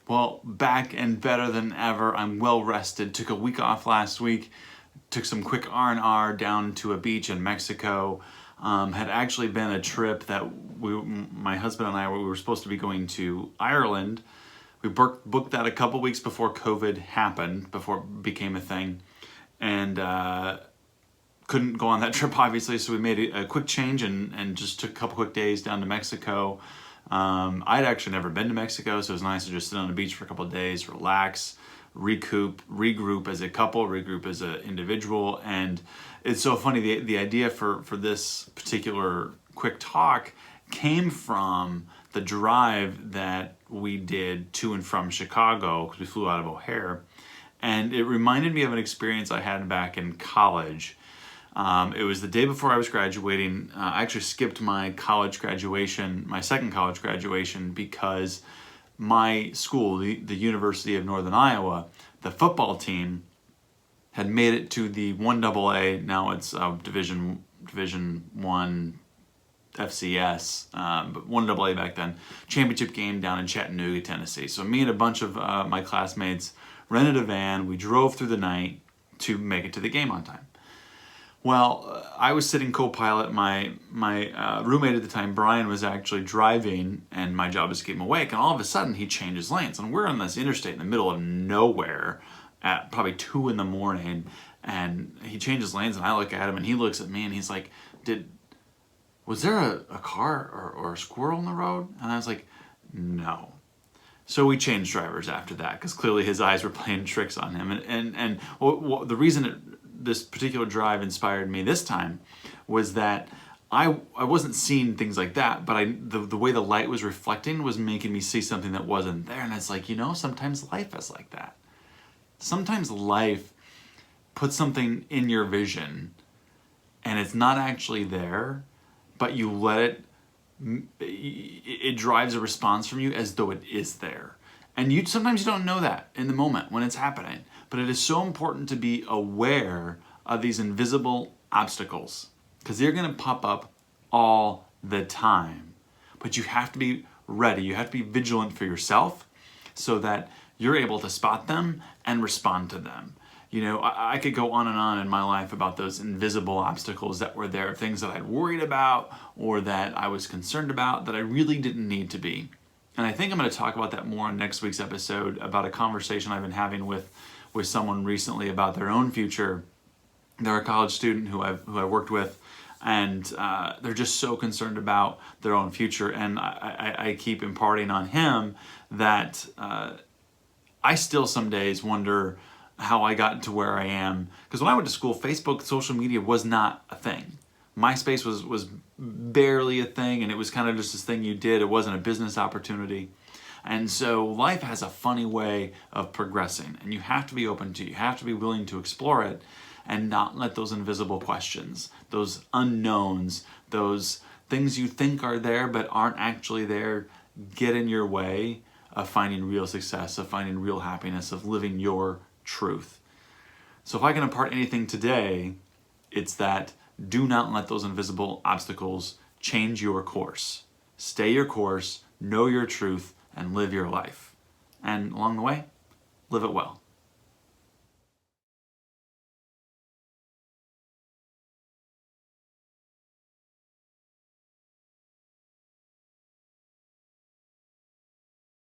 Well, back and better than ever. I'm well rested. Took a week off last week. Took some quick R&R down to a beach in Mexico. Had actually been a trip that my husband and I, we were supposed to be going to Ireland. We booked that a couple weeks before COVID happened, before it became a thing. And couldn't go on that trip, obviously, so we made a quick change and just took a couple quick days down to Mexico. I'd actually never been to Mexico, so it was nice to just sit on the beach for a couple of days, relax, regroup as a couple, regroup as an individual. And it's so funny, the idea for this particular quick talk came from the drive that we did to and from Chicago, because we flew out of O'Hare. And it reminded me of an experience I had back in college. It was the day before I was graduating. I actually skipped my college graduation, my second college graduation, because my school, the University of Northern Iowa, the football team had made it to the 1AA, now it's Division 1 FCS, but 1AA back then, championship game down in Chattanooga, Tennessee. So me and a bunch of my classmates rented a van. We drove through the night to make it to the game on time. Well, I was sitting co-pilot. My roommate at the time, Brian, was actually driving, and my job was to keep him awake. And all of a sudden, he changes lanes, and we're on this interstate in the middle of nowhere at probably 2 a.m. And he changes lanes, and I look at him, and he looks at me, and he's like, "Was there a car or a squirrel in the road?" And I was like, "No." So we changed drivers after that, because clearly his eyes were playing tricks on him. And the reason this particular drive inspired me this time was that I wasn't seeing things like that, but the way the light was reflecting was making me see something that wasn't there. And it's like, sometimes life is like that. Sometimes life puts something in your vision and it's not actually there, but you let it drives a response from you as though it is there. And sometimes you don't know that in the moment when it's happening. But it is so important to be aware of these invisible obstacles, because they're going to pop up all the time. But you have to be ready. You have to be vigilant for yourself so that you're able to spot them and respond to them. I could go on and on in my life about those invisible obstacles that were there, things that I'd worried about or that I was concerned about that I really didn't need to be. And I think I'm going to talk about that more in next week's episode, about a conversation I've been having with someone recently about their own future. They're a college student who I worked with, and they're just so concerned about their own future. And I keep imparting on him that I still some days wonder how I got to where I am. Because when I went to school, Facebook, social media was not a thing. MySpace was barely a thing, and it was kind of just this thing you did. It wasn't a business opportunity. And so life has a funny way of progressing, and you have to be open to it. You have to be willing to explore it and not let those invisible questions, those unknowns, those things you think are there but aren't actually there, get in your way of finding real success, of finding real happiness, of living your truth. So if I can impart anything today, it's that do not let those invisible obstacles change your course. Stay your course, know your truth, and live your life. And along the way, live it well.